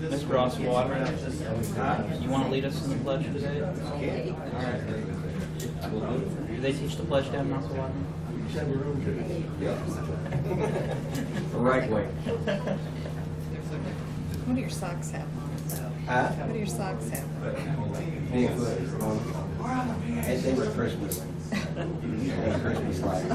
Mr. Oswater, you want to lead us in the pledge today? Okay. All right. Do they teach the pledge down in Oswater? The right way. What do your socks have on? What do your socks have on? They were Christmas. Christmas lights.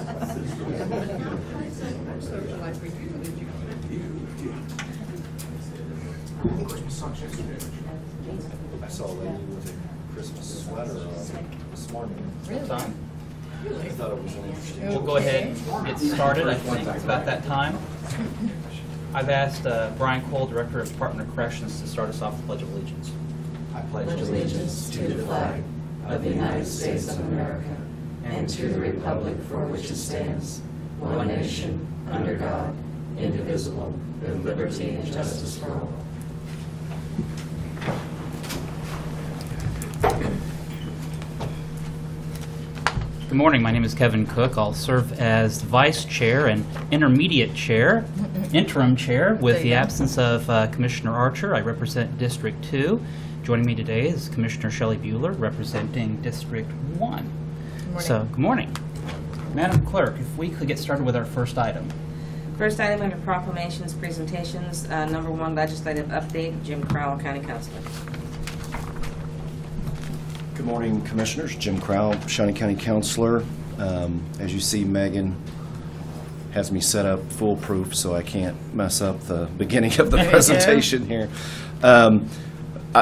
I saw a lady with a Christmas sweater this morning. Really? Time. I thought it was an interesting. We'll go ahead and get started. I think it's about that time. I've asked Brian Cole, Director of Department of Corrections, to start us off with the Pledge of Allegiance. I pledge allegiance to the flag of the United States of America and to the republic for which it stands, one nation, under God, indivisible, with liberty and justice for all. Good morning. My name is Kevin Cook. I'll serve as Vice Chair and Intermediate Chair, Interim Chair, with the absence of Commissioner Archer. I represent District 2. Joining me today is Commissioner Shelley Bueller, representing District 1. Good morning. So, good morning. Madam Clerk, if we could get started with our first item. First item under proclamations, presentations, number 1, legislative update, Jim Crowell, County Councilor. Good morning, Commissioners. Jim Crowell, Shawnee County Councilor. As you see, Megan has me set up foolproof, so I can't mess up the beginning of the presentation here.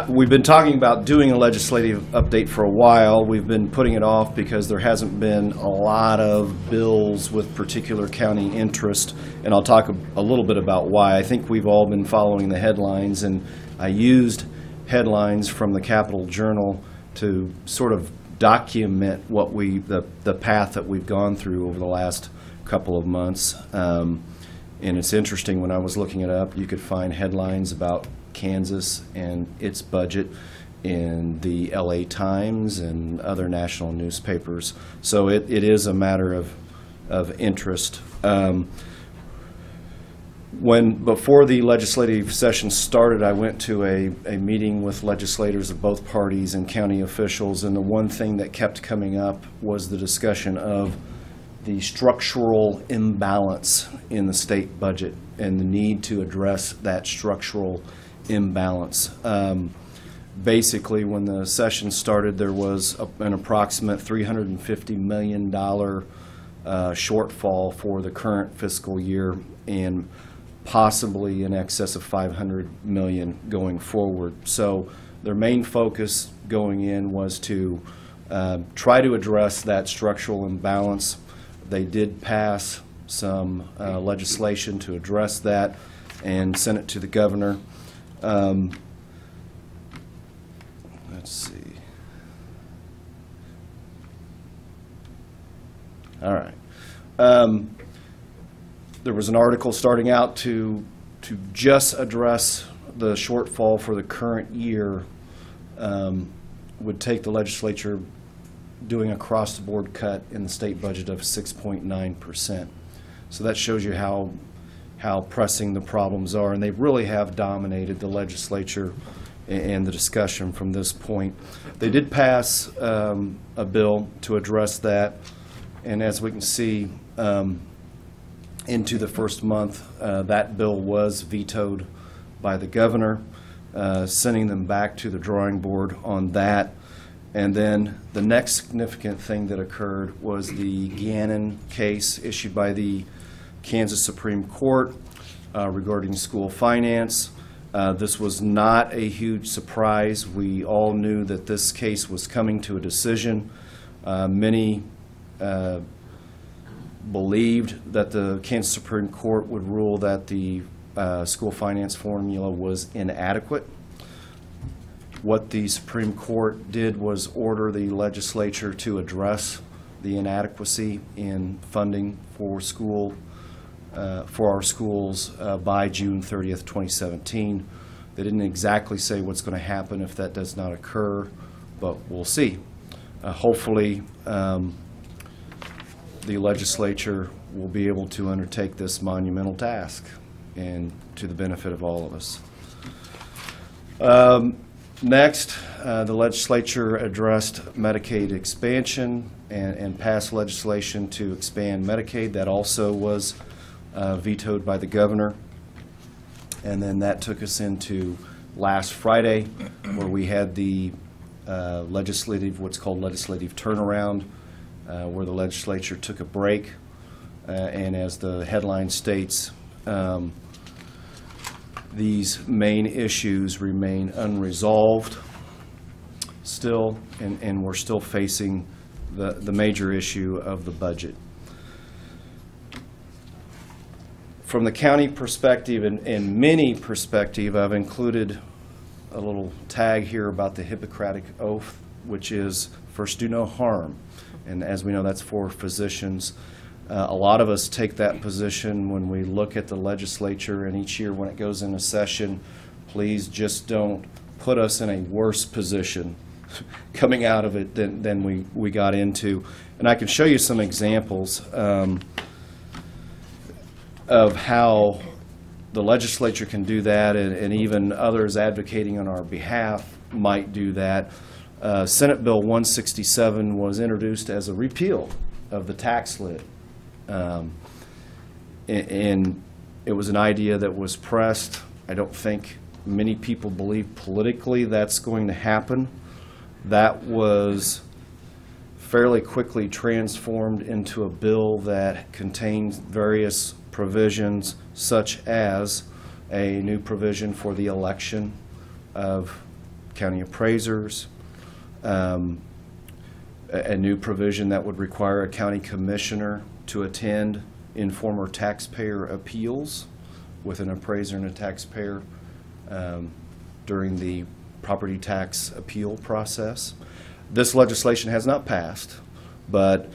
We've been talking about doing a legislative update for a while. We've been putting it off because there hasn't been a lot of bills with particular county interest, and I'll talk a little bit about why. I think we've all been following the headlines, and I used headlines from the Capitol Journal to sort of document what the path that we've gone through over the last couple of months. And it's interesting, when I was looking it up, you could find headlines about Kansas and its budget in the LA Times and other national newspapers. So it is a matter of interest. Before the legislative session started, I went to a meeting with legislators of both parties and county officials, and the one thing that kept coming up was the discussion of the structural imbalance in the state budget and the need to address that structural imbalance. Basically, when the session started, there was an approximate $350 million shortfall for the current fiscal year, and possibly in excess of $500 million going forward. So their main focus going in was to try to address that structural imbalance. They did pass some legislation to address that and sent it to the governor. Let's see. All right. There was an article starting out to just address the shortfall for the current year, would take the legislature doing across-the-board cut in the state budget of 6.9%. So that shows you how pressing the problems are, and they really have dominated the legislature and the discussion from this point. They did pass a bill to address that, and as we can see, into the first month, that bill was vetoed by the governor, sending them back to the drawing board on that. And then the next significant thing that occurred was the Gannon case issued by the Kansas Supreme Court regarding school finance. This was not a huge surprise. We all knew that this case was coming to a decision. Many believed that the Kansas Supreme Court would rule that the school finance formula was inadequate. What the Supreme Court did was order the legislature to address the inadequacy in funding for our schools by June 30th, 2017. They didn't exactly say what's going to happen if that does not occur, but we'll see. Hopefully, the legislature will be able to undertake this monumental task and to the benefit of all of us. Next, the legislature addressed Medicaid expansion and passed legislation to expand Medicaid. That also was vetoed by the governor. And then that took us into last Friday, where we had the what's called legislative turnaround, where the legislature took a break. And as the headline states, these main issues remain unresolved still, and we're still facing the major issue of the budget. From the county perspective and mini perspective, I've included a little tag here about the Hippocratic Oath, which is first do no harm. And as we know, that's for physicians. A lot of us take that position when we look at the legislature, and each year when it goes into session, please just don't put us in a worse position coming out of it than we got into. And I can show you some examples of how the legislature can do that, and even others advocating on our behalf might do that. Senate Bill 167 was introduced as a repeal of the tax lid. And it was an idea that was pressed. I don't think many people believe politically that's going to happen. That was fairly quickly transformed into a bill that contains various provisions, such as a new provision for the election of county appraisers, a new provision that would require a county commissioner to attend informer taxpayer appeals with an appraiser and a taxpayer during the property tax appeal process. This legislation has not passed, but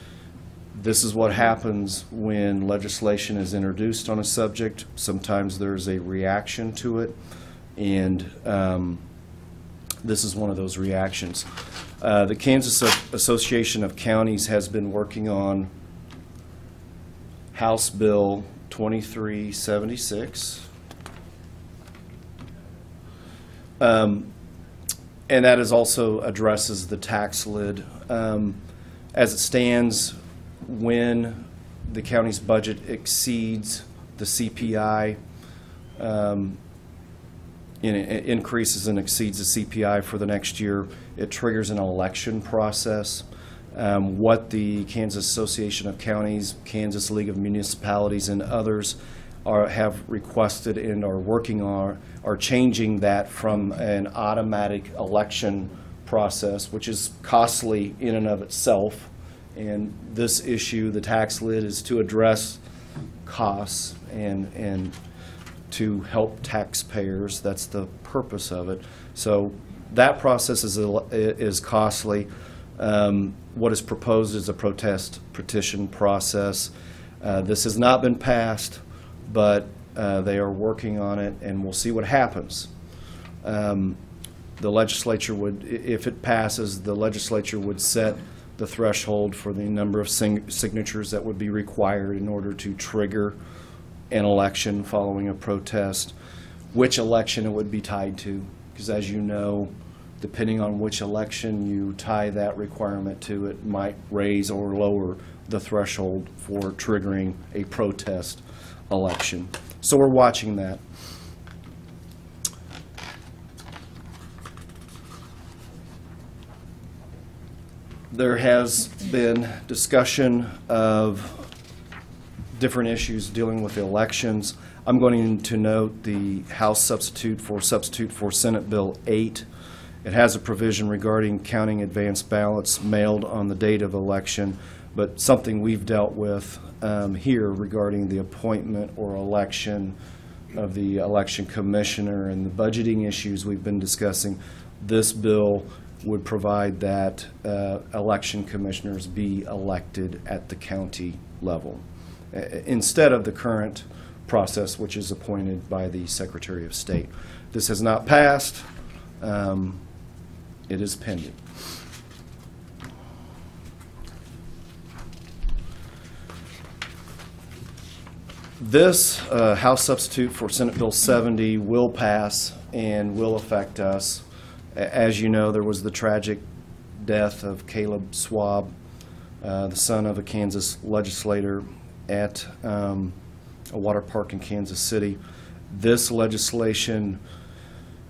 this is what happens when legislation is introduced on a subject. Sometimes there's a reaction to it, and this is one of those reactions. The Kansas Association of Counties has been working on House Bill 2376. And that is also addresses the tax lid. As it stands, when the county's budget exceeds the CPI, it increases and exceeds the CPI for the next year, it triggers an election process. What the Kansas Association of Counties, Kansas League of Municipalities, and others have requested and are working on are changing that from an automatic election process, which is costly in and of itself. And this issue, the tax lid, is to address costs and to help taxpayers. That's the purpose of it. So that process is costly. What is proposed is a petition process. This has not been passed, but they are working on it, and we'll see what happens. The legislature would, if it passes, the legislature would set the threshold for the number of signatures that would be required in order to trigger an election following a protest, which election it would be tied to, because as you know, depending on which election you tie that requirement to, it might raise or lower the threshold for triggering a protest election. So we're watching that. There has been discussion of different issues dealing with the elections. I'm going to note the House substitute for Senate Bill 8. It has a provision regarding counting advanced ballots mailed on the date of election, but something we've dealt with here regarding the appointment or election of the election commissioner and the budgeting issues we've been discussing. This bill would provide that election commissioners be elected at the county level instead of the current process, which is appointed by the Secretary of State. This has not passed. It is pending. This House substitute for Senate Bill 70 will pass and will affect us. As you know, there was the tragic death of Caleb Swab, the son of a Kansas legislator at a water park in Kansas City. This legislation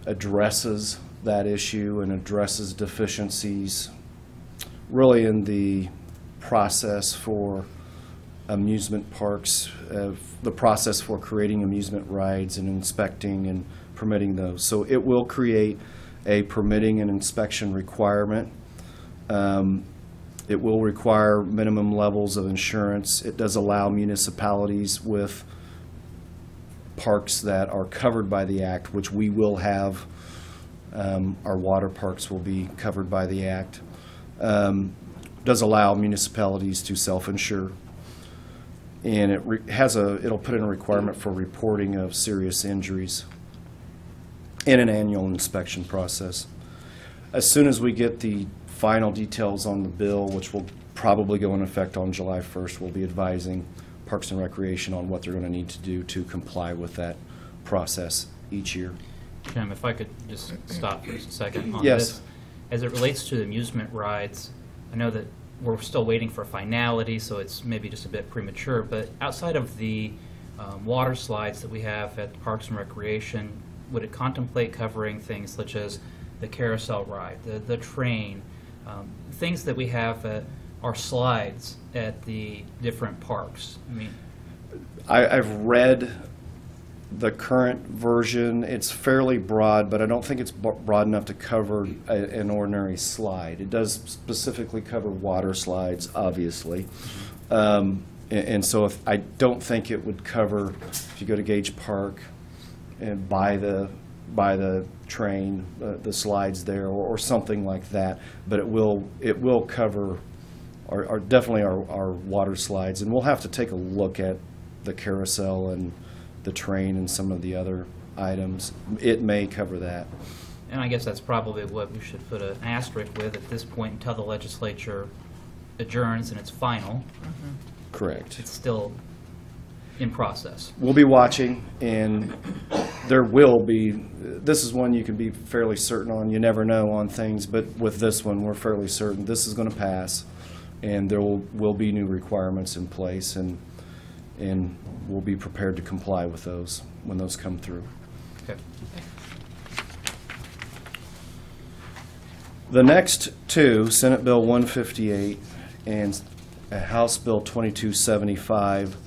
addresses that issue and addresses deficiencies really in the process for amusement parks, the process for creating amusement rides and inspecting and permitting those. So it will create a permitting and inspection requirement. It will require minimum levels of insurance. It does allow municipalities with parks that are covered by the act, which we will have. Our water parks will be covered by the act. Does allow municipalities to self-insure. And it'll put in a requirement for reporting of serious injuries in an annual inspection process. As soon as we get the final details on the bill, which will probably go in effect on July 1st, we'll be advising Parks and Recreation on what they're going to need to do to comply with that process each year. Jim, if I could just stop for a second on Yes. this. As it relates to the amusement rides, I know that we're still waiting for finality, so it's maybe just a bit premature, but outside of the water slides that we have at Parks and Recreation, would it contemplate covering things such as the carousel ride, the train, things that we have are slides at the different parks? I mean, I've read the current version. It's fairly broad, but I don't think it's broad enough to cover an ordinary slide. It does specifically cover water slides, obviously. And so I don't think it would cover, if you go to Gage Park and by the train, the slides there, or something like that. But it will cover definitely our water slides, and we'll have to take a look at the carousel and the train and some of the other items. It may cover that. and I guess that's probably what we should put an asterisk with at this point until the legislature adjourns and it's final. Correct. It's still in process. We'll be watching, and there will be, this is one you can be fairly certain on. You never know on things, but with this one, we're fairly certain this is going to pass, and there will be new requirements in place, and we'll be prepared to comply with those when those come through. Okay. The next two, Senate Bill 158 and House Bill 2275,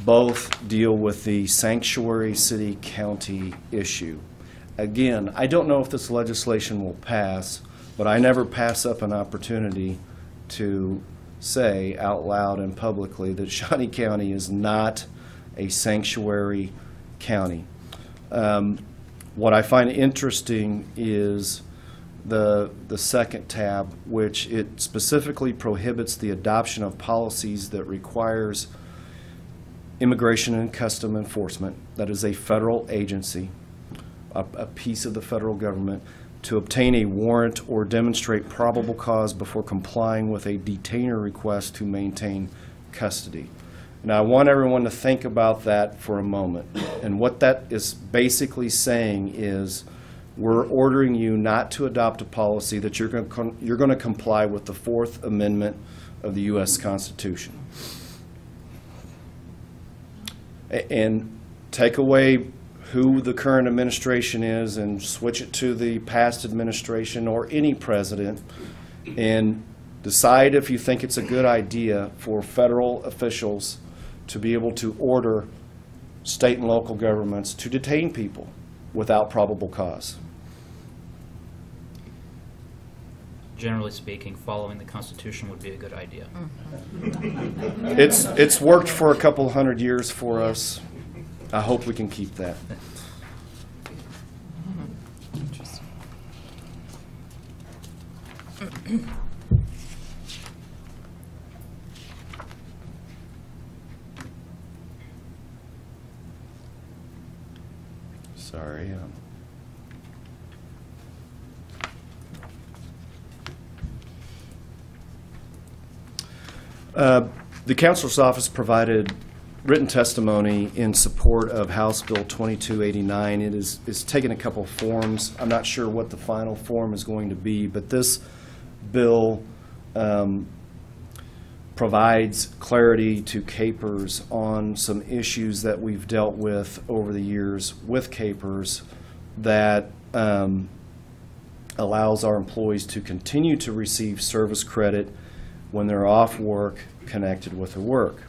both deal with the sanctuary city-county issue. Again, I don't know if this legislation will pass, but I never pass up an opportunity to say out loud and publicly that Shawnee County is not a sanctuary county. What I find interesting is the second tab, which it specifically prohibits the adoption of policies that requires Immigration and Custom Enforcement, that is a federal agency, a piece of the federal government, to obtain a warrant or demonstrate probable cause before complying with a detainer request to maintain custody. Now, I want everyone to think about that for a moment. And what that is basically saying is we're ordering you not to adopt a policy that you're going to comply with the Fourth Amendment of the U.S. Constitution. And take away who the current administration is and switch it to the past administration or any president, and decide if you think it's a good idea for federal officials to be able to order state and local governments to detain people without probable cause. Generally speaking, following the Constitution would be a good idea. It's worked for a couple hundred years for us. I hope we can keep that. Interesting. Sorry. The Counselor's Office provided written testimony in support of House Bill 2289. It is taken a couple forms. I'm not sure what the final form is going to be, but this bill provides clarity to KPERS on some issues that we've dealt with over the years with KPERS that allows our employees to continue to receive service credit when they're off work connected with their work.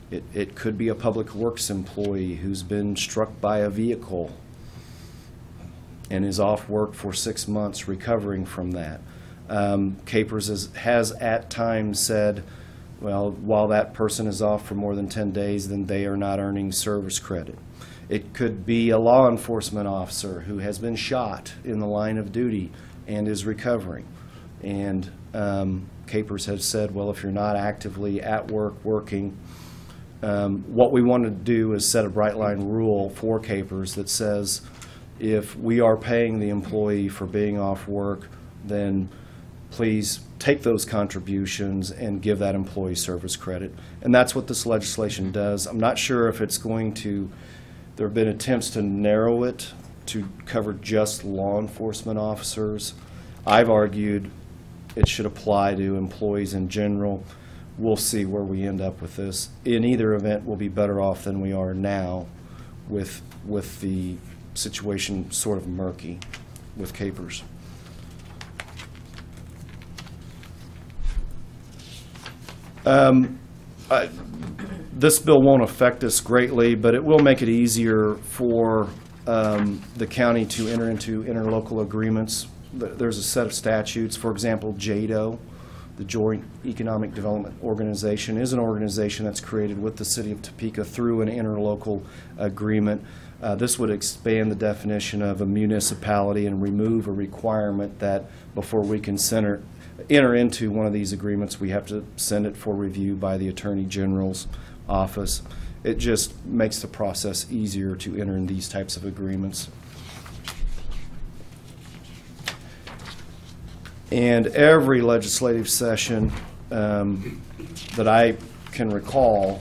It could be a public works employee who's been struck by a vehicle and is off work for 6 months recovering from that. KPERS has at times said, well, while that person is off for more than 10 days, then they are not earning service credit. It could be a law enforcement officer who has been shot in the line of duty and is recovering. And KPERS has said, well, if you're not actively at work working, what we want to do is set a bright line rule for KPERS that says if we are paying the employee for being off work, then please take those contributions and give that employee service credit. And that's what this legislation does. I'm not sure if it's going to, there have been attempts to narrow it to cover just law enforcement officers. I've argued it should apply to employees in general. We'll see where we end up with this. In either event, we'll be better off than we are now with the situation sort of murky with KPERS. This bill won't affect us greatly, but it will make it easier for the county to enter into interlocal agreements. There's a set of statutes. For example, JADO, the Joint Economic Development Organization, is an organization that's created with the city of Topeka through an interlocal agreement. This would expand the definition of a municipality and remove a requirement that before we can enter into one of these agreements, we have to send it for review by the Attorney General's office. It just makes the process easier to enter in these types of agreements. And every legislative session that I can recall,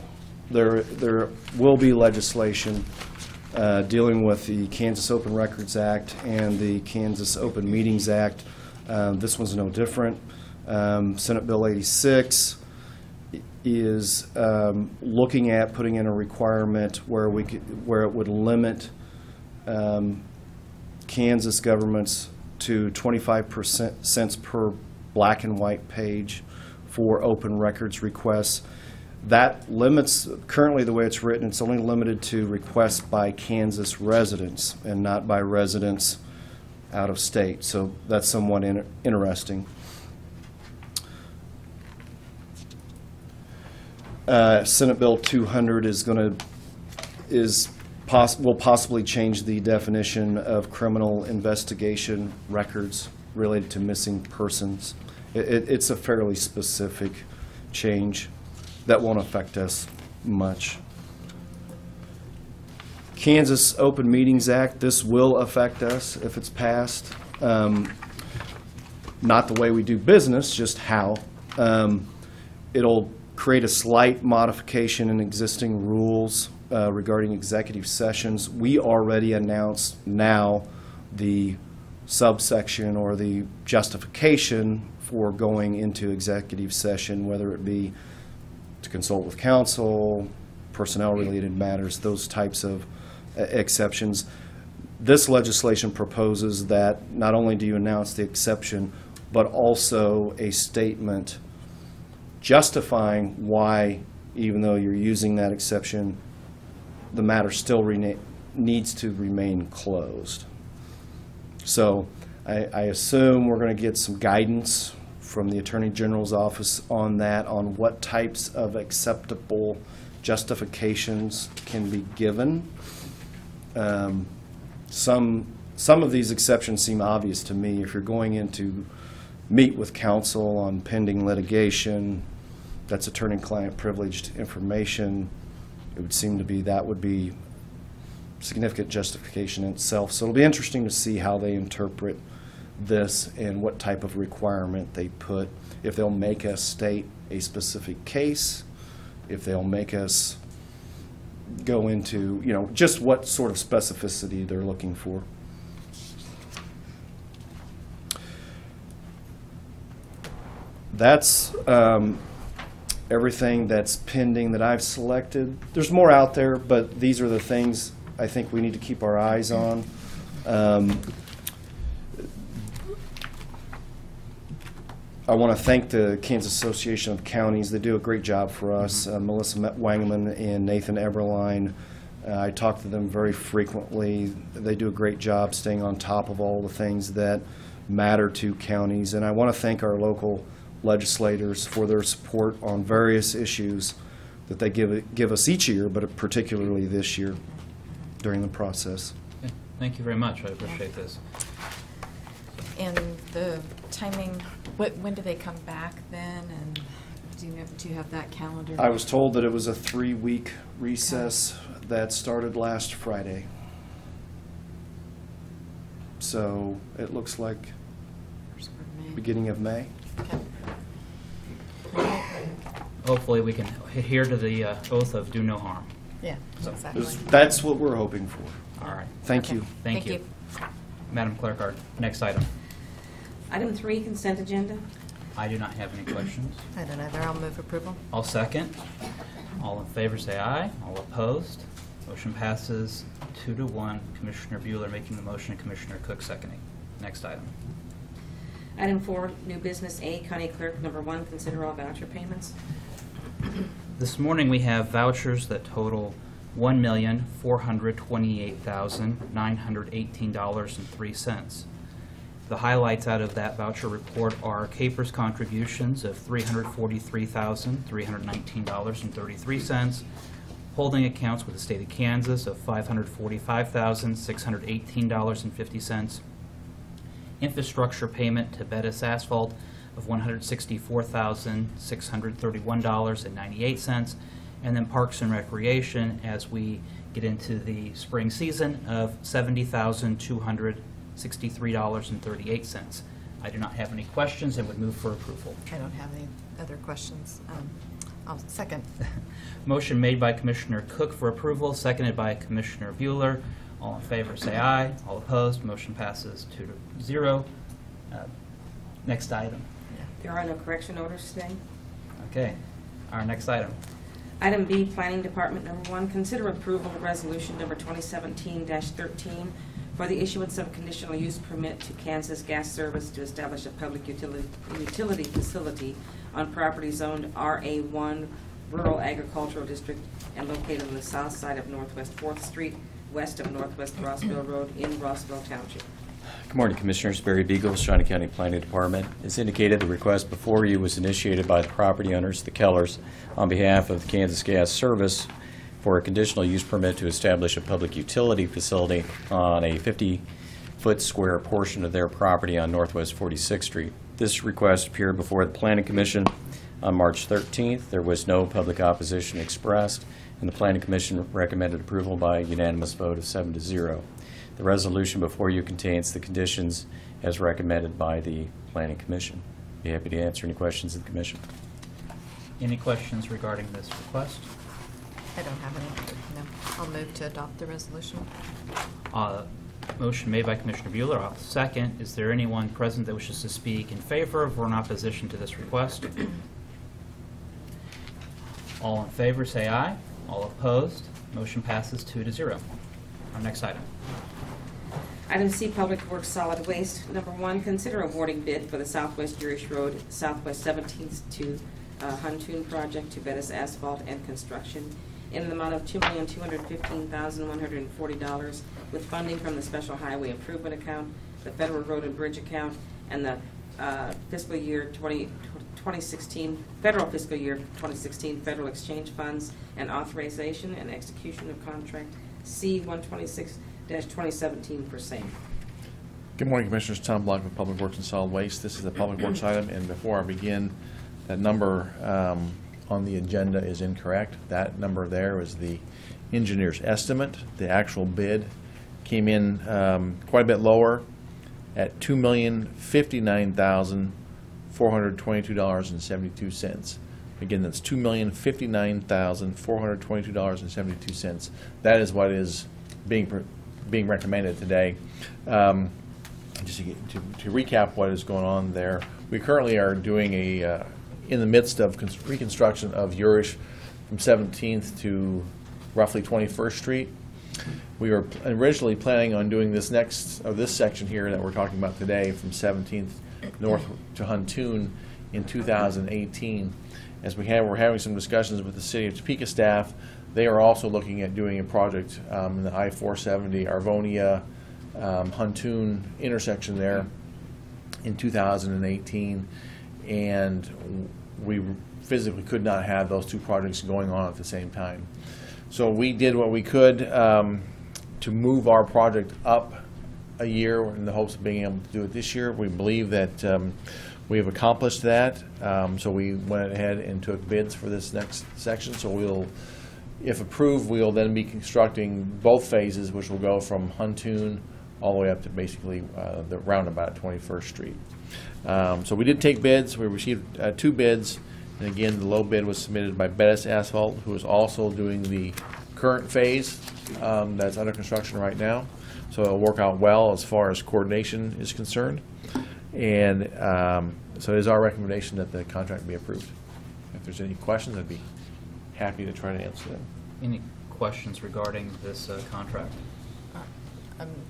there will be legislation dealing with the Kansas Open Records Act and the Kansas Open Meetings Act. This one's no different. Senate Bill 86 is looking at putting in a requirement where it would limit Kansas governments to 25 cents per black and white page for open records requests. That limits, currently the way it's written, it's only limited to requests by Kansas residents and not by residents out of state. So that's somewhat interesting. Senate Bill 200 will possibly change the definition of criminal investigation records related to missing persons. It's a fairly specific change that won't affect us much. Kansas Open Meetings Act, this will affect us if it's passed. Not the way we do business, just how. It'll create a slight modification in existing rules regarding executive sessions. We already announced now the subsection or the justification for going into executive session, whether it be to consult with counsel, personnel-related matters, those types of exceptions. This legislation proposes that not only do you announce the exception, but also a statement justifying why, even though you're using that exception, the matter still needs to remain closed. So I assume we're going to get some guidance from the Attorney General's office on that, on what types of acceptable justifications can be given. Some of these exceptions seem obvious to me. If you're going in to meet with counsel on pending litigation, that's attorney-client privileged information, it would seem to be that would be significant justification in itself. So it'll be interesting to see how they interpret this and what type of requirement they put, if they'll make us state a specific case, if they'll make us go into, just what sort of specificity they're looking for. That's everything that's pending that I've selected. There's more out there, but these are the things I think we need to keep our eyes on. I want to thank the Kansas Association of Counties. They do a great job for us. Melissa Wangeman and Nathan Eberline. I talk to them very frequently. They do a great job staying on top of all the things that matter to counties. And I want to thank our local legislators for their support on various issues that they give us each year, but particularly this year during the process. Okay. Thank you very much. I appreciate this. And the timing, when do they come back then? And do you have that calendar? I was told that it was a 3-week recess that started last Friday. So it looks like beginning of May. Okay. Hopefully we can adhere to the oath of do no harm. Yeah, So, exactly. That's what we're hoping for. All right. Thank Okay. you. Thank you. Madam Clerk, our next item. Item 3, consent agenda. I do not have any questions. I don't either. I'll move approval. I'll second. All in favor say aye. All opposed. Motion passes 2-1. Commissioner Bueller making the motion, Commissioner Cook seconding. Next item. Item 4, new business A, County Clerk, number 1, consider all voucher payments. This morning we have vouchers that total $1,428,918.03. The highlights out of that voucher report are KPERS contributions of $343,319.33, holding accounts with the state of Kansas of $545,618.50, infrastructure payment to Bettis Asphalt of $164,631.98, and then Parks and Recreation, as we get into the spring season, of $70,263.38. I do not have any questions and would move for approval. I don't have any other questions. I'll second. Motion made by Commissioner Cook for approval, seconded by Commissioner Bueller. All in favor say aye. All opposed, motion passes 2-0. Next item. There are no correction orders today. Okay, our next item. Item B, Planning Department, number 1, consider approval of resolution number 2017-13 for the issuance of a conditional use permit to Kansas Gas Service to establish a public utility facility on property zoned RA1 Rural Agricultural District and located on the south side of Northwest 4th Street, west of Northwest Rossville Road in Rossville Township. Good morning, Commissioners. Barry Beagle, Shawnee County Planning Department. As indicated, the request before you was initiated by the property owners, the Kellers, on behalf of the Kansas Gas Service for a conditional use permit to establish a public utility facility on a 50-foot square portion of their property on Northwest 46th Street. This request appeared before the Planning Commission on March 13th. There was no public opposition expressed, and the Planning Commission recommended approval by a unanimous vote of 7-0. The resolution before you contains the conditions as recommended by the Planning Commission. Be happy to answer any questions of the Commission. Any questions regarding this request? I don't have any. No. I'll move to adopt the resolution. Motion made by Commissioner Bueller. I'll second. Is there anyone present that wishes to speak in favor of or in opposition to this request? All in favor say aye. All opposed, motion passes 2-0. Our next item. Item C, Public Works Solid Waste. Number 1, consider awarding bid for the Southwest Jewish Road, Southwest 17th to Huntoon project to Bettis Asphalt and Construction in an amount of $2,215,140 with funding from the Special Highway Improvement Account, the Federal Road and Bridge Account, and the fiscal year 2016, federal fiscal year 2016 federal exchange funds, and authorization and execution of contract C-126-2017 for same. Good morning, Commissioners. Tom Block with Public Works and Solid Waste. This is a Public Works item, and before I begin, that number on the agenda is incorrect. That number there is the engineer's estimate. The actual bid came in quite a bit lower at $2,059,422.72. Again, that's $2,059,422.72. That is what is being recommended today. Just to recap what is going on there, we currently are doing in the midst of reconstruction of Urish from 17th to roughly 21st Street. We were originally planning on doing this section here that we're talking about today from 17th north to Huntoon in 2018. As we're having some discussions with the City of Topeka staff, they are also looking at doing a project in the I-470 Arvonia Huntoon intersection there in 2018, and we physically could not have those two projects going on at the same time. So we did what we could to move our project up a year in the hopes of being able to do it this year. We believe that we have accomplished that, so we went ahead and took bids for this next section. So we'll, if approved, we'll then be constructing both phases, which will go from Huntoon all the way up to basically the roundabout at 21st Street. So we did take bids. We received 2 bids, and again, the low bid was submitted by Bettis Asphalt, who is also doing the current phase that's under construction right now. So it'll work out well as far as coordination is concerned. And so it is our recommendation that the contract be approved. If there's any questions, I'd be happy to try to answer them. Any questions regarding this contract?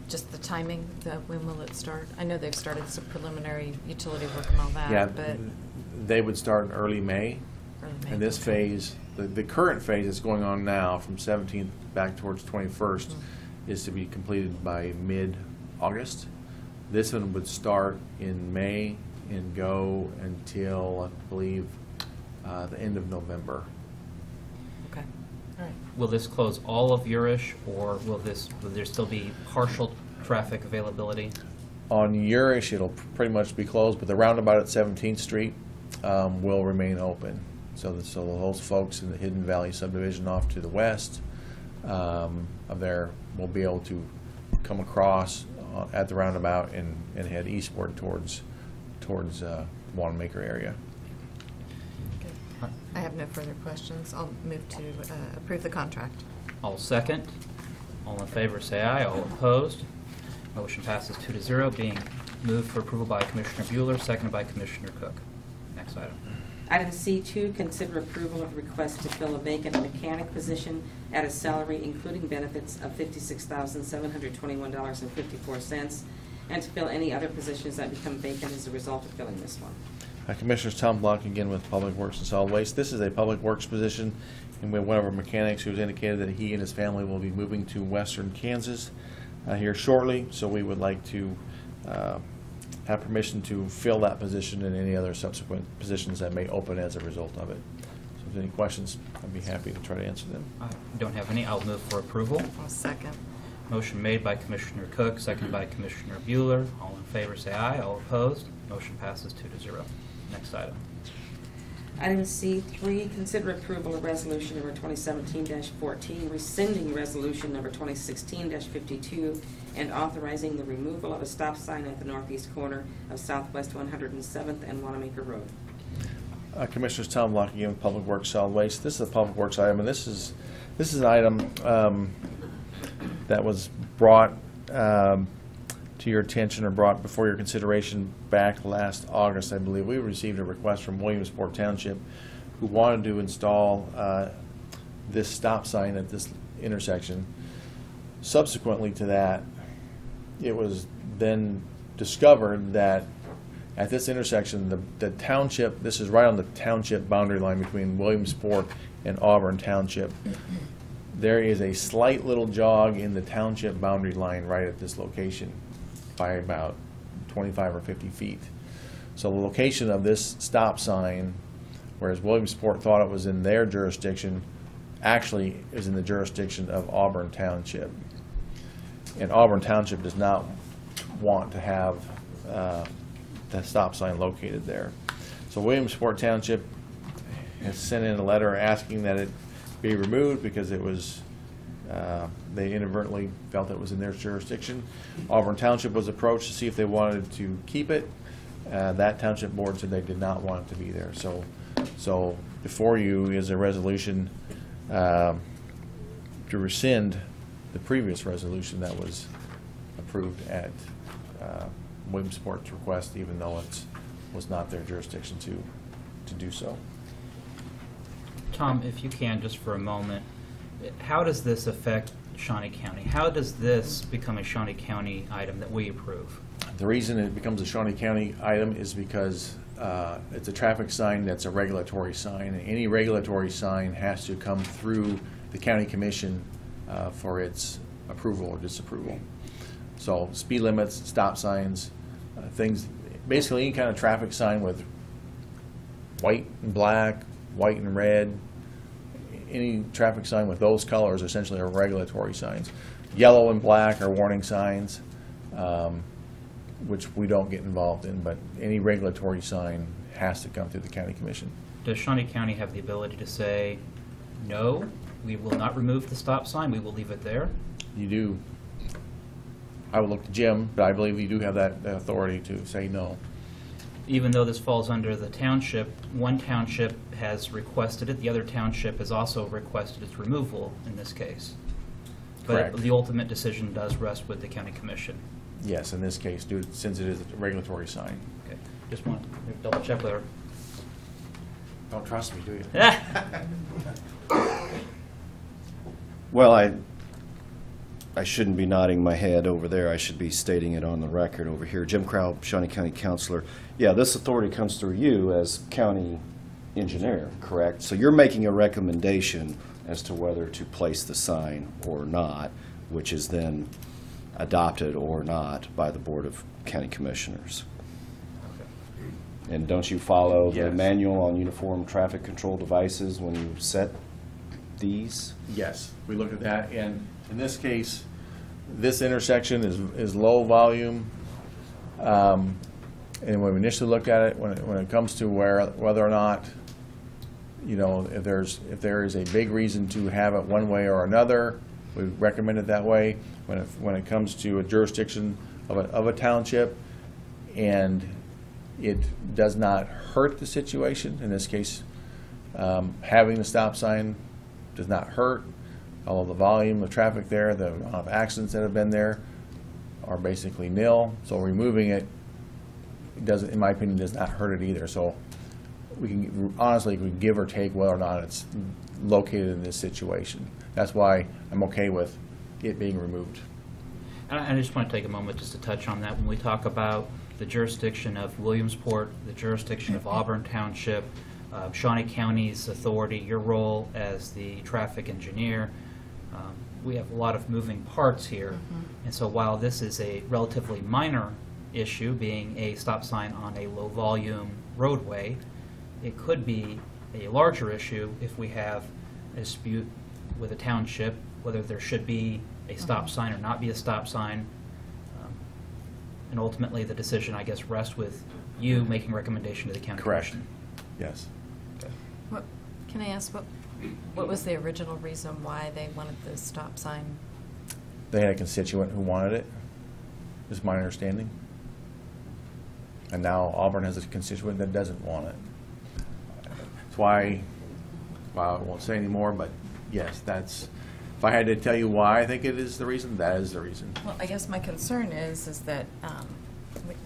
Just the timing, when will it start? I know they've started some preliminary utility work and all that, Yeah, but they would start in early May. early May. And this phase, the current phase that's going on now from 17th back towards 21st is to be completed by mid-August. This one would start in May and go until, I believe, the end of November. Okay, all right. Will this close all of Urish, or will there still be partial traffic availability? On Urish, it'll pretty much be closed, but the roundabout at 17th Street will remain open. So those folks in the Hidden Valley subdivision off to the west of there will be able to come across at the roundabout and head eastward towards Wanamaker area. Good. I have no further questions. I'll move to approve the contract. All second. All in favor say aye. All opposed. Motion passes 2-0, being moved for approval by Commissioner Bueller, seconded by Commissioner Cook. Next item. Item C2, consider approval of request to fill a vacant mechanic position at a salary including benefits of $56,721.54, and to fill any other positions that become vacant as a result of filling this one. Commissioners, Tom Block again with Public Works and Solid Waste. This is a Public Works position, and we have one of our mechanics who has indicated that he and his family will be moving to western Kansas here shortly, so we would like to have permission to fill that position and any other subsequent positions that may open as a result of it. So if there's any questions, I'd be happy to try to answer them. I don't have any. I'll move for approval. I'll second. Motion made by Commissioner Cook, seconded by Commissioner Bueller. All in favor say aye. All opposed. Motion passes 2-0. Next item. Item C3, consider approval of resolution number 2017-14, rescinding resolution number 2016-52, and authorizing the removal of a stop sign at the northeast corner of Southwest 107th and Wanamaker Road. Commissioners, Tom Block again with Public Works Solid Waste. This is a Public Works item, and this is an item that was brought to your attention or brought before your consideration back last August, I believe. We received a request from Williamsport Township who wanted to install this stop sign at this intersection. Subsequently to that, it was then discovered that at this intersection, the township, this is right on the township boundary line between Williamsport and Auburn Township. There is a slight little jog in the township boundary line right at this location by about 25 or 50 feet. So the location of this stop sign, whereas Williamsport thought it was in their jurisdiction, actually is in the jurisdiction of Auburn Township. And Auburn Township does not want to have that stop sign located there. So Williamsport Township has sent in a letter asking that it be removed because it was they inadvertently felt it was in their jurisdiction. Auburn Township was approached to see if they wanted to keep it. That township board said they did not want it to be there. So before you is a resolution to rescind the previous resolution that was approved at Williamsport's request, even though it was not their jurisdiction to do so. Tom, if you can, just for a moment, how does this affect Shawnee County? How does this become a Shawnee County item that we approve? The reason it becomes a Shawnee County item is because it's a traffic sign that's a regulatory sign, and any regulatory sign has to come through the county commission for its approval or disapproval. So speed limits, stop signs, things, basically any kind of traffic sign with white and black, white and red, any traffic sign with those colors essentially are regulatory signs. Yellow and black are warning signs, which we don't get involved in, but any regulatory sign has to come through the county commission. Does Shawnee County have the ability to say, no, we will not remove the stop sign, we will leave it there? You do. I would look to Jim, but I believe you do have that authority to say no. Even though this falls under the township, one township has requested it, the other township has also requested its removal in this case. Correct. But the ultimate decision does rest with the county commission. Yes, in this case, since it is a regulatory sign. Okay. Just want to double check with her. Don't trust me, do you? Well, I shouldn't be nodding my head over there. I should be stating it on the record over here. Jim Crowell, Shawnee County Councilor. Yeah, this authority comes through you as county engineer, correct? So you're making a recommendation as to whether to place the sign or not, which is then adopted or not by the Board of County Commissioners. And don't you follow the Yes. manual on uniform traffic control devices when you set these? Yes, we looked at that, and in this case, this intersection is low volume. And when we initially looked at it, when it comes to whether or not, you know, if there is a big reason to have it one way or another, we recommend it that way. When it comes to a jurisdiction of a township, and it does not hurt the situation, in this case, having the stop sign does not hurt. Although the volume of traffic there, the amount of accidents that have been there are basically nil. So removing it doesn't, in my opinion, does not hurt it either. So we can honestly, we give or take whether or not it's located in this situation. That's why I'm okay with it being removed. And I just want to take a moment just to touch on that. When we talk about the jurisdiction of Williamsport, the jurisdiction of Auburn Township, Shawnee County's authority, your role as the traffic engineer, we have a lot of moving parts here. And so while this is a relatively minor issue, being a stop sign on a low volume roadway, it could be a larger issue if we have a dispute with a township, whether there should be a stop sign or not be a stop sign. And ultimately the decision, I guess, rests with you making recommendation to the county Correct. commission. Yes. What, can I ask, what was the original reason why they wanted the stop sign? They had a constituent who wanted it, is my understanding. And now Auburn has a constituent that doesn't want it. That's why, well, I won't say any more, but yes, that's, if I had to tell you why I think it is the reason, that is the reason. Well, I guess my concern is that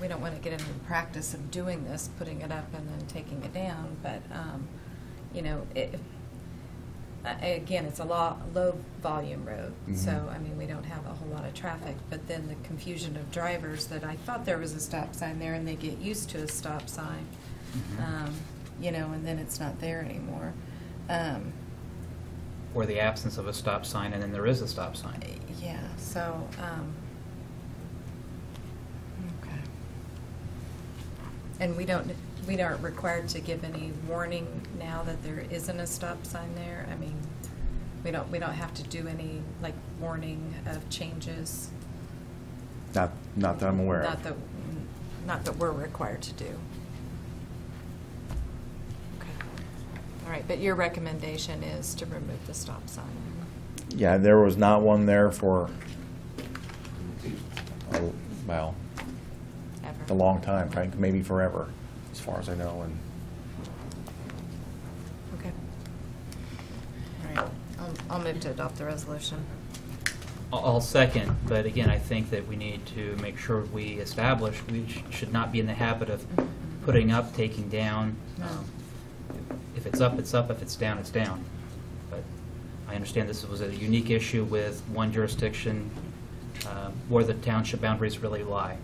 we don't want to get into the practice of doing this, putting it up and then taking it down, but, you know, again, it's a low volume road, so, I mean, we don't have a whole lot of traffic, but then the confusion of drivers that I thought there was a stop sign there and they get used to a stop sign, you know, and then it's not there anymore. Or the absence of a stop sign and then there is a stop sign. Yeah, so, okay. And we aren't required to give any warning now that there isn't a stop sign there? I mean, we don't have to do any, like, warning of changes? Not that I'm aware of. Not that we're required to do. Okay. All right, but your recommendation is to remove the stop sign? Yeah, there was not one there for, well, Ever? a long time, maybe forever, as far as I know. And Okay. I'll move to adopt the resolution. I'll second, but again, I think that we need to make sure we establish we should not be in the habit of putting up, taking down. If it's up, it's up. If it's down, it's down. But I understand this was a unique issue with one jurisdiction where the township boundaries really lie.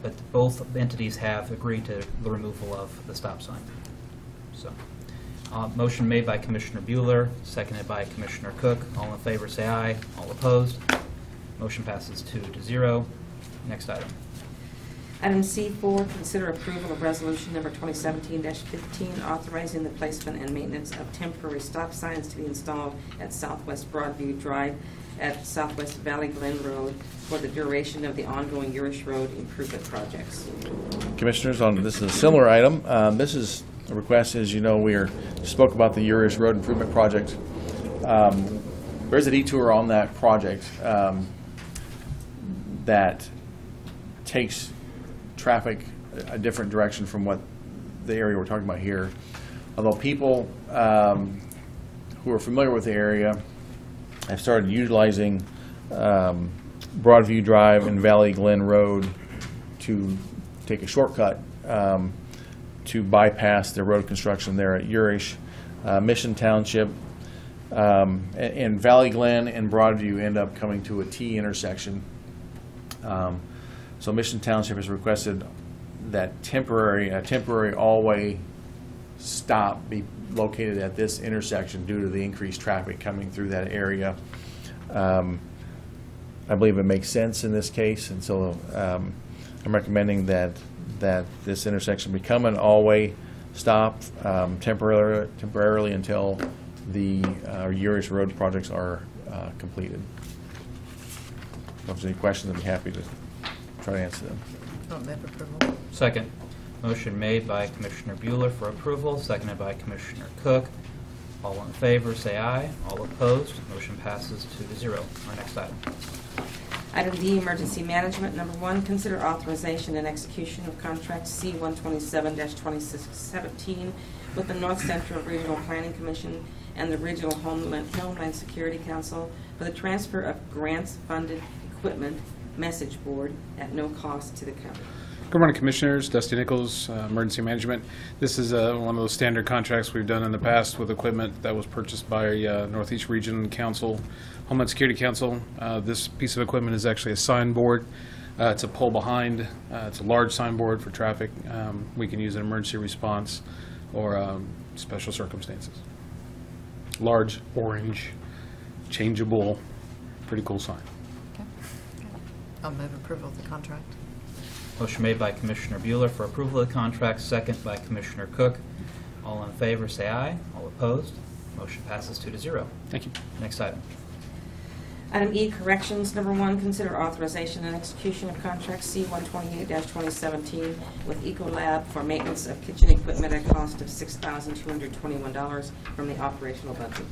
But both entities have agreed to the removal of the stop sign. So, motion made by Commissioner Bueller, seconded by Commissioner Cook. All in favor say aye. All opposed? Motion passes 2-0. Next item. Item C4, consider approval of resolution number 2017-15, authorizing the placement and maintenance of temporary stop signs to be installed at Southwest Broadview Drive at Southwest Valley Glen Road for the duration of the ongoing Urish Road improvement projects. Commissioners, this is a similar item. This is a request, as you know, we spoke about the Urish Road improvement project. There's a detour on that project that takes traffic a different direction from what the area we're talking about here. Although people who are familiar with the area have started utilizing Broadview Drive and Valley Glen Road to take a shortcut to bypass the road construction there at Urish. Mission Township and Valley Glen and Broadview end up coming to a T intersection. So Mission Township has requested that a temporary all-way stop be located at this intersection due to the increased traffic coming through that area. I believe it makes sense in this case, and so I'm recommending that this intersection become an all-way stop temporarily until the Urish Road projects are completed. If there's any questions, I'd be happy to try to answer them. I'll move approval. Second. Motion made by Commissioner Bueller for approval, seconded by Commissioner Cook. All in favor say aye. All opposed? Motion passes 2-0. Our next item. Item D, emergency management. Number 1, consider authorization and execution of contract C-127-2617 with the North Central Regional Planning Commission and the Regional Homeland Security Council for the transfer of grants-funded equipment message board at no cost to the county. Good morning, Commissioners. Dusty Nichols, Emergency Management. This is one of those standard contracts we've done in the past with equipment that was purchased by Northeast Region Council, Homeland Security Council. This piece of equipment is actually a signboard. It's a pull behind. It's a large signboard for traffic. We can use an emergency response or special circumstances. Large, orange, changeable, pretty cool sign. Okay. I'll move approval of the contract. Motion made by Commissioner Bueller for approval of the contract, second by Commissioner Cook. All in favor say aye. All opposed? Motion passes 2-0. Thank you. Next item. Item E, corrections. Number 1, consider authorization and execution of contract C-128-2017 with Ecolab for maintenance of kitchen equipment at a cost of $6,221 from the operational budget.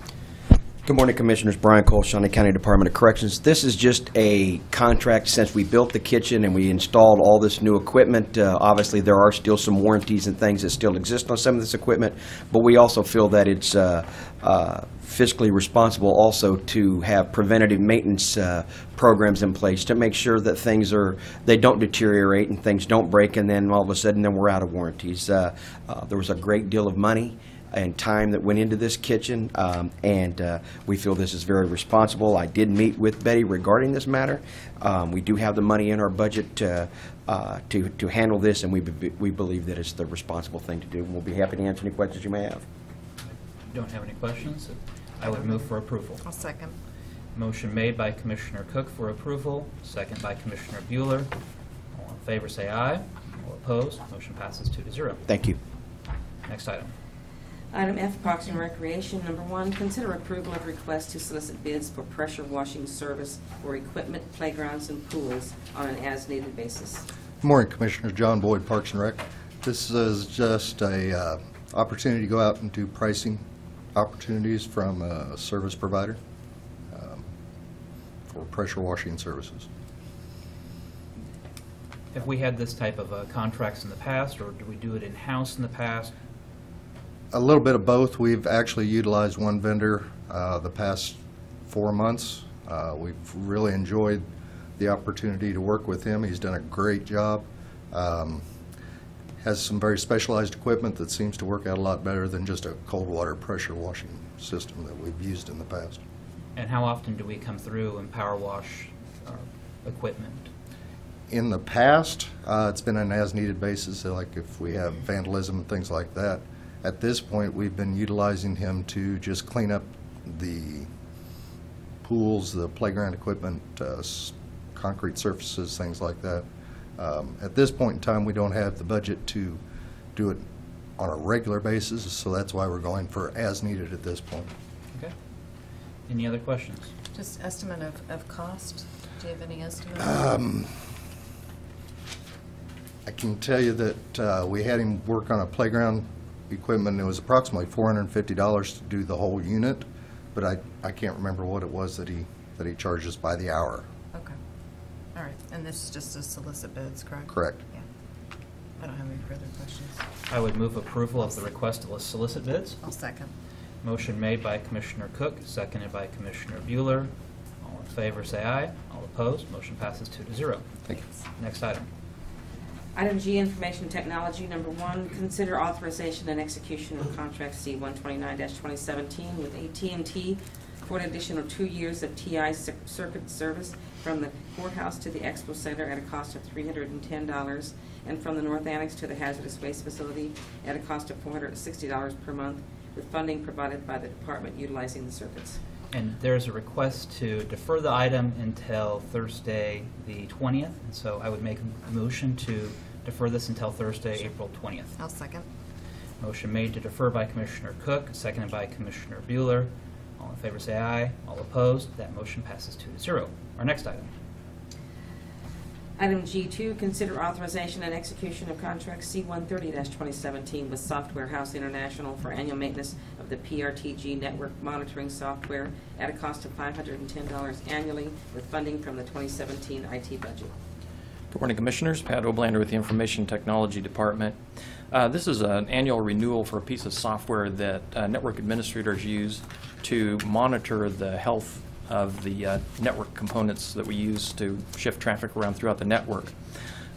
Good morning, Commissioners. Brian Cole, Shawnee County Department of Corrections. This is just a contract since we built the kitchen and we installed all this new equipment. Obviously, there are still some warranties and things that still exist on some of this equipment, but we also feel that it's fiscally responsible also to have preventative maintenance programs in place to make sure that they don't deteriorate and things don't break, and then all of a sudden then we're out of warranties. There was a great deal of money and time that went into this kitchen, and we feel this is very responsible. I did meet with Betty regarding this matter. We do have the money in our budget to handle this, and we believe that it's the responsible thing to do. And we'll be happy to answer any questions you may have. Don't have any questions? I would move for approval. I'll second. Motion made by Commissioner Cook for approval, second by Commissioner Bueller. All in favor say aye. All opposed? Motion passes 2-0. Thank you. Next item. Item F, Parks and Recreation. Number 1, consider approval of request to solicit bids for pressure washing service for equipment, playgrounds, and pools on an as-needed basis. Good morning, Commissioners. John Boyd, Parks and Rec. This is just a opportunity to go out and do pricing opportunities from a service provider for pressure washing services. Have we had this type of contracts in the past, or do we do it in-house in the past? A little bit of both. We've actually utilized one vendor the past 4 months. We've really enjoyed the opportunity to work with him. He's done a great job. Has some very specialized equipment that seems to work out a lot better than just a cold water pressure washing system that we've used in the past. And how often do we come through and power wash our equipment? In the past, it's been an as-needed basis, so like if we have vandalism and things like that. At this point, we've been utilizing him to just clean up the pools, the playground equipment, concrete surfaces, things like that. At this point in time, we don't have the budget to do it on a regular basis, so that's why we're going for as needed at this point. Okay. Any other questions? Just estimate of cost? Do you have any estimate? I can tell you that we had him work on a playground equipment. It was approximately $450 to do the whole unit, but I can't remember what it was that he charges by the hour. Okay. All right. And this is just to solicit bids, correct? Correct. Yeah. I don't have any further questions. I would move approval of the request to solicit bids. I'll second. Motion made by Commissioner Cook, seconded by Commissioner Bueller. All in favor, say aye. All opposed, motion passes 2-0. Thank you. Next item. Item G, Information Technology. Number 1, consider authorization and execution of contract C-129-2017 with AT&T for an additional 2 years of TI circuit service from the courthouse to the Expo Center at a cost of $310, and from the North Annex to the hazardous waste facility at a cost of $460 per month, with funding provided by the department utilizing the circuits. And there's a request to defer the item until Thursday, the 20th. And so I would make a motion to defer this until Thursday, April 20th. I'll second. Motion made to defer by Commissioner Cook, seconded by Commissioner Bueller. All in favor say aye. All opposed, that motion passes 2-0. Our next item. Item G2, consider authorization and execution of contract C-130-2017 with Software House International for annual maintenance of the PRTG network monitoring software at a cost of $510 annually, with funding from the 2017 IT budget. Good morning, Commissioners. Pat Oblander with the Information Technology Department. This is an annual renewal for a piece of software that network administrators use to monitor the health of the network components that we use to shift traffic around throughout the network.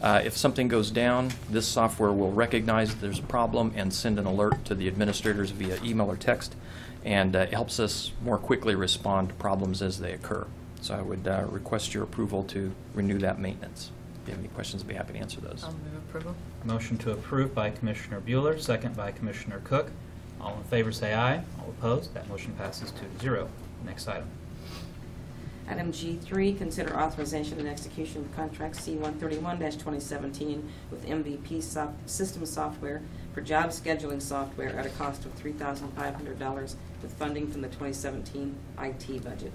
If something goes down, this software will recognize that there's a problem and send an alert to the administrators via email or text, and it helps us more quickly respond to problems as they occur. So I would request your approval to renew that maintenance. If you have any questions, I'd be happy to answer those. I'll move approval. Motion to approve by Commissioner Bueller, second by Commissioner Cook. All in favor say aye. All opposed, that motion passes 2-0. Next item. Item G3, consider authorization and execution of contract C-131-2017 with MVP System Software for job scheduling software at a cost of $3,500, with funding from the 2017 IT budget.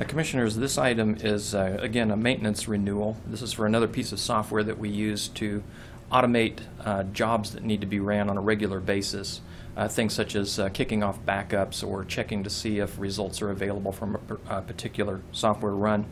Commissioners, this item is, again, a maintenance renewal. This is for another piece of software that we use to automate jobs that need to be ran on a regular basis. Things such as kicking off backups or checking to see if results are available from a particular software run.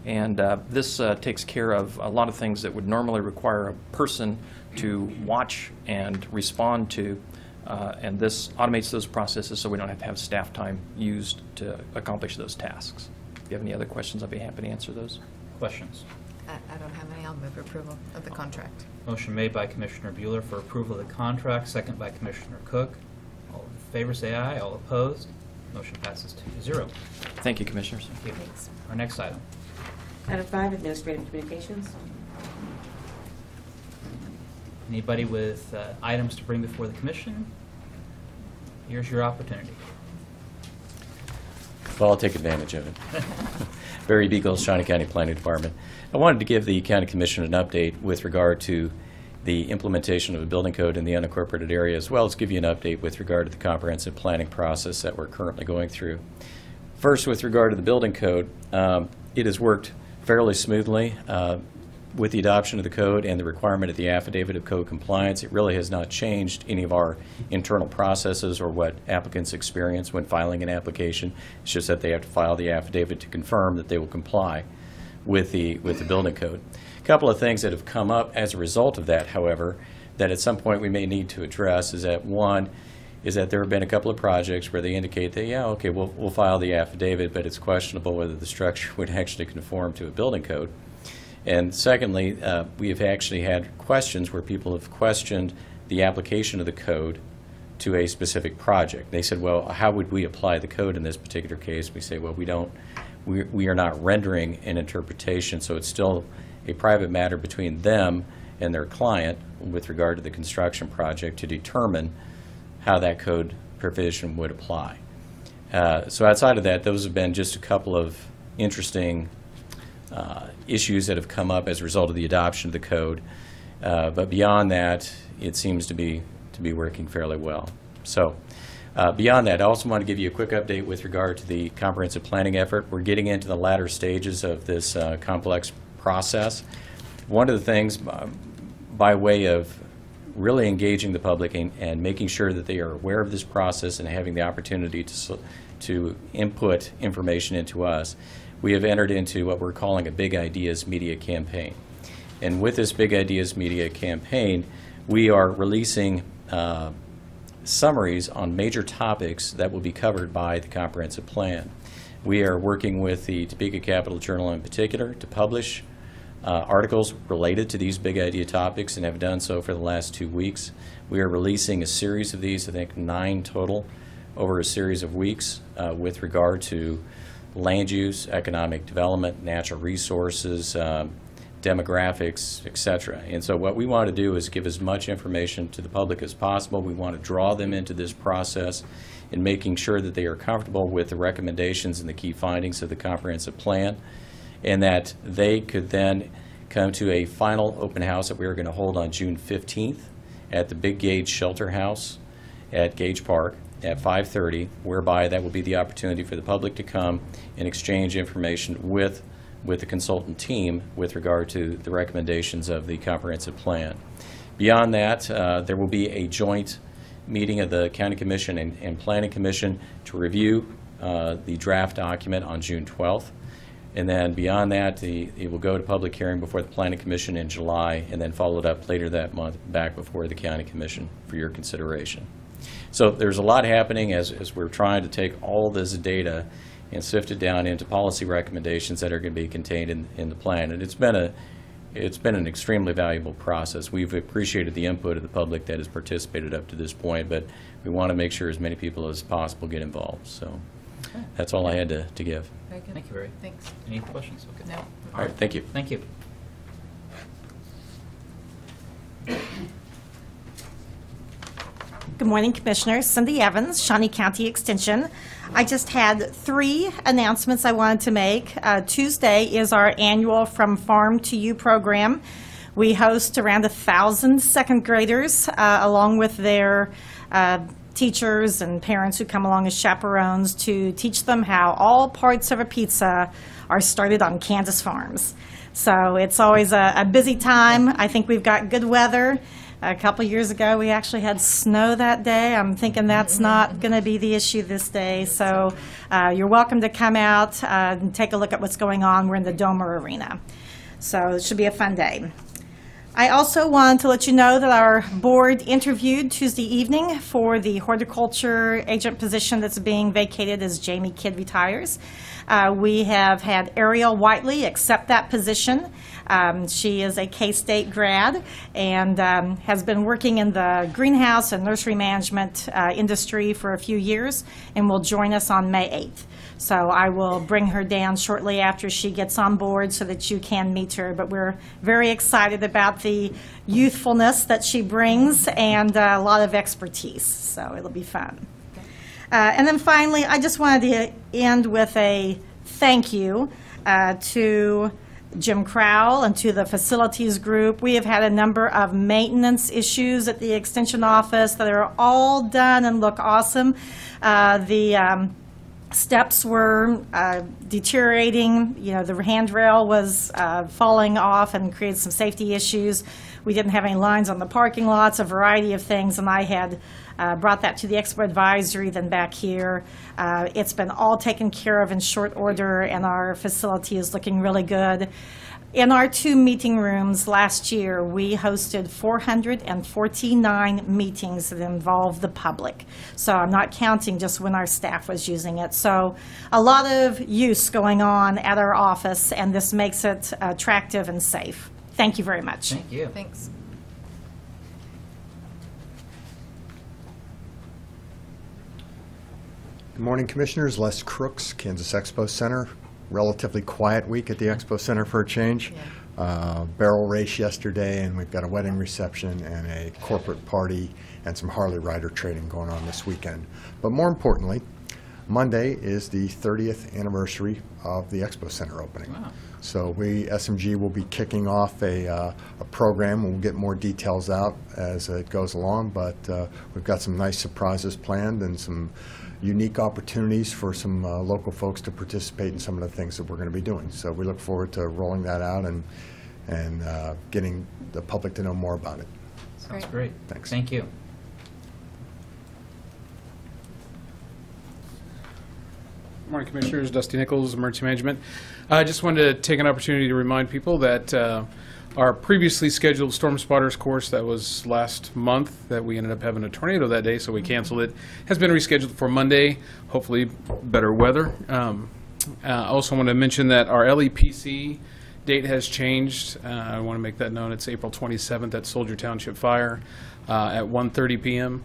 And this takes care of a lot of things that would normally require a person to watch and respond to. And this automates those processes so we don't have to have staff time used to accomplish those tasks. If you have any other questions, I'd be happy to answer those. Questions? I don't have any. I'll move approval of the contract. Motion made by Commissioner Bueller for approval of the contract, second by Commissioner Cook. All in favor say aye. All opposed, motion passes 2-0. Thank you, Commissioners. Thank you. Thanks. Our next item. Item 5, Administrative Communications. Anybody with items to bring before the Commission? Here's your opportunity. Well, I'll take advantage of it. Barry Beagles, Shawnee County Planning Department. I wanted to give the County Commission an update with regard to the implementation of the building code in the unincorporated area, as well as give you an update with regard to the comprehensive planning process that we're currently going through. First, with regard to the building code, it has worked fairly smoothly. With the adoption of the code and the requirement of the affidavit of code compliance, it really has not changed any of our internal processes or what applicants experience when filing an application. It's just that they have to file the affidavit to confirm that they will comply with the building code. A couple of things that have come up as a result of that, however, that at some point we may need to address is that, one, is that there have been a couple of projects where they indicate that, yeah, okay, we'll file the affidavit, but it's questionable whether the structure would actually conform to a building code. And secondly, we have actually had questions where people have questioned the application of the code to a specific project. They said, well, how would we apply the code in this particular case? We say, well, we are not rendering an interpretation, so it's still a private matter between them and their client with regard to the construction project to determine how that code provision would apply. So outside of that, those have been just a couple of interesting issues that have come up as a result of the adoption of the code. But beyond that, it seems to be working fairly well. So beyond that, I also want to give you a quick update with regard to the comprehensive planning effort. We're getting into the latter stages of this complex process. One of the things, by way of really engaging the public and making sure that they are aware of this process and having the opportunity to input information into us, we have entered into what we're calling a Big Ideas Media Campaign. And with this Big Ideas Media Campaign, we are releasing summaries on major topics that will be covered by the comprehensive plan. We are working with the Topeka Capital Journal in particular to publish articles related to these big idea topics and have done so for the last 2 weeks. We are releasing a series of these, I think 9 total, over a series of weeks with regard to land use, economic development, natural resources, demographics, etc. And so what we want to do is give as much information to the public as possible. We want to draw them into this process in making sure that they are comfortable with the recommendations and the key findings of the comprehensive plan, and that they could then come to a final open house that we are going to hold on June 15th at the Big Gage Shelter House at Gage Park at 5:30, whereby that will be the opportunity for the public to come and exchange information with the consultant team with regard to the recommendations of the comprehensive plan. Beyond that, there will be a joint meeting of the County Commission and Planning Commission to review the draft document on June 12th. And then beyond that, it will go to public hearing before the Planning Commission in July, and then followed up later that month back before the County Commission for your consideration. So there's a lot happening as we're trying to take all this data and sift it down into policy recommendations that are going to be contained in the plan. And it's been an extremely valuable process. We've appreciated the input of the public that has participated up to this point, but we want to make sure as many people as possible get involved. So that's all I had to give. Very good. Thank you, Barry. Thanks. Any questions? Okay. No. All right, thank you. Thank you. Good morning, Commissioners. Cindy Evans, Shawnee County Extension. I just had 3 announcements I wanted to make. Tuesday is our annual From Farm to You program. We host around 1,000 second graders along with their teachers and parents who come along as chaperones to teach them how all parts of a pizza are started on Kansas farms. So it's always a busy time. I think we've got good weather. A couple years ago, we actually had snow that day. I'm thinking that's not going to be the issue this day. So you're welcome to come out and take a look at what's going on. We're in the Domer Arena. So it should be a fun day. I also wanted to let you know that our board interviewed Tuesday evening for the horticulture agent position that's being vacated as Jamie Kidd retires. We have had Ariel Whiteley accept that position. She is a K-State grad and has been working in the greenhouse and nursery management industry for a few years and will join us on May 8th. So I will bring her down shortly after she gets on board so that you can meet her. But we're very excited about the youthfulness that she brings and a lot of expertise. So it'll be fun. And then finally, I just wanted to end with a thank you to Jim Crowell and to the facilities group. We have had a number of maintenance issues at the Extension office that are all done and look awesome. The steps were deteriorating. You know, the handrail was falling off and created some safety issues. We didn't have any lines on the parking lots, a variety of things, and I had brought that to the Expo Advisory, then back here. It's been all taken care of in short order, and our facility is looking really good. In our 2 meeting rooms last year, we hosted 449 meetings that involved the public. So I'm not counting just when our staff was using it. So a lot of use going on at our office, and this makes it attractive and safe. Thank you very much. Thank you. Thanks. Good morning, Commissioners. Les Crooks, Kansas Expo Center. Relatively quiet week at the Expo Center for a change. Barrel race yesterday, and we've got a wedding reception and a corporate party and some Harley rider trading going on this weekend. But more importantly, Monday is the 30th anniversary of the Expo Center opening. Wow. So we, SMG, will be kicking off a program. We'll get more details out as it goes along, but we've got some nice surprises planned and some unique opportunities for some local folks to participate in some of the things that we're going to be doing. So we look forward to rolling that out and getting the public to know more about it. Sounds great. Thanks. Thank you. Good morning, Commissioners. Dusty Nichols, Emergency Management. I just wanted to take an opportunity to remind people that our previously scheduled Storm Spotters course that was last month, that we ended up having a tornado that day, so we canceled it, has been rescheduled for Monday, hopefully better weather. I also want to mention that our LEPC date has changed. I want to make that known. It's April 27th at Soldier Township Fire at 1:30 p.m.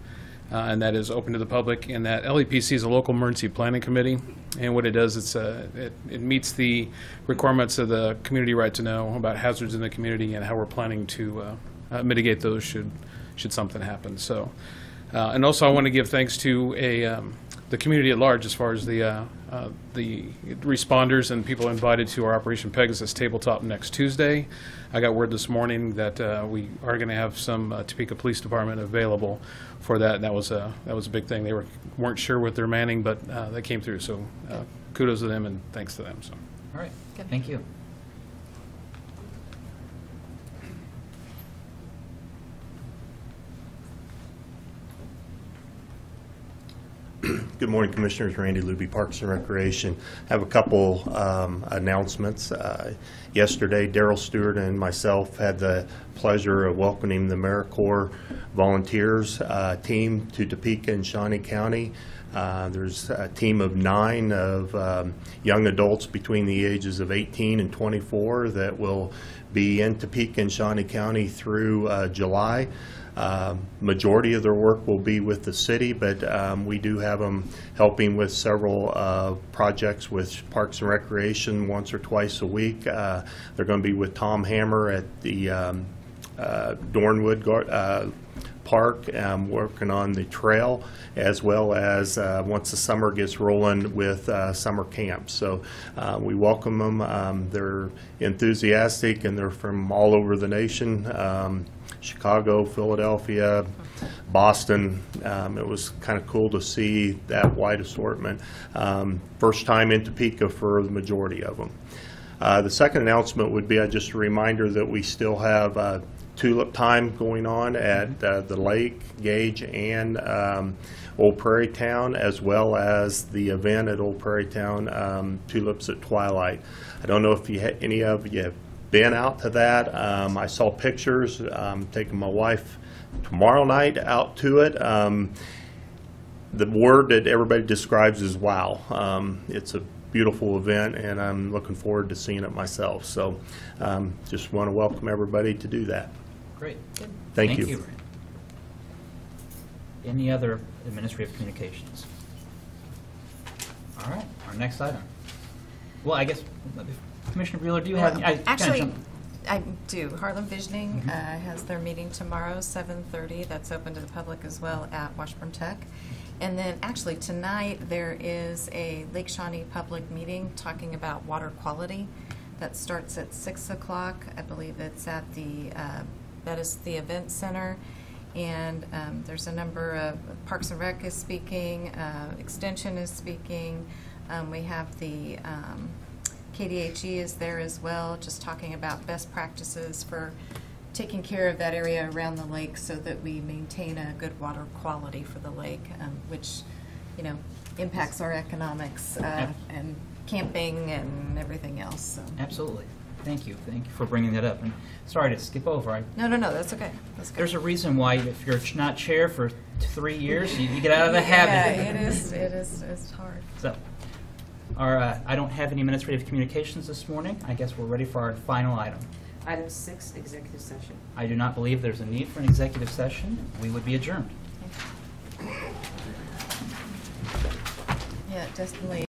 And that is open to the public. And that LEPC is a local emergency planning committee. And what it does, it meets the requirements of the community right to know about hazards in the community and how we're planning to mitigate those should something happen. So, and also I want to give thanks to the community at large as far as the responders and people invited to our Operation Pegasus tabletop next Tuesday. I got word this morning that we are going to have some Topeka Police Department available for that. And that was a big thing. They weren't sure with their manning, but they came through. So kudos to them and thanks to them. So, all right. Good. Thank you. Good morning, Commissioners. Randy Luby, Parks and Recreation. I have a couple announcements. Yesterday, Darrell Stewart and myself had the pleasure of welcoming the AmeriCorps volunteers team to Topeka and Shawnee County. There's a team of 9 of young adults between the ages of 18 and 24 that will be in Topeka and Shawnee County through July. Majority of their work will be with the city, but we do have them helping with several projects with Parks and Recreation once or twice a week. They're going to be with Tom Hammer at the Dornwood Park, working on the trail, as well as once the summer gets rolling with summer camps. So we welcome them. They're enthusiastic and they're from all over the nation. Chicago, Philadelphia, Boston. It was kind of cool to see that wide assortment. First time in Topeka for the majority of them. The second announcement would be just a reminder that we still have tulip time going on at the Lake, Gage, and Old Prairie Town, as well as the event at Old Prairie Town, Tulips at Twilight. I don't know if any of you have been out to that. I saw pictures. I'm taking my wife tomorrow night out to it. The word that everybody describes is wow. It's a beautiful event, and I'm looking forward to seeing it myself. So just want to welcome everybody to do that. Great. Good. Thank you. Randy. Any other administrative communications? All right, our next item. Well, I guess, Commissioner Bueller, do you have? Actually, I do. Harlem Visioning has their meeting tomorrow, 7:30. That's open to the public as well at Washburn Tech. And then actually tonight there is a Lake Shawnee public meeting talking about water quality. That starts at 6 o'clock. I believe it's at that is the event center. And there's a number of, Parks and Rec is speaking, Extension is speaking. We have the KDHE is there as well, just talking about best practices for taking care of that area around the lake so that we maintain a good water quality for the lake, which, you know, impacts our economics and camping and everything else. So. Absolutely. Thank you for bringing that up. And sorry to skip over. No, that's okay. That's good. There's a reason why if you're not chair for 3 years, you get out of the habit. Yeah, it's hard. So, I don't have any administrative communications this morning. I guess we're ready for our final item. Item 6, executive session. I do not believe there's a need for an executive session. We would be adjourned. Yeah, definitely.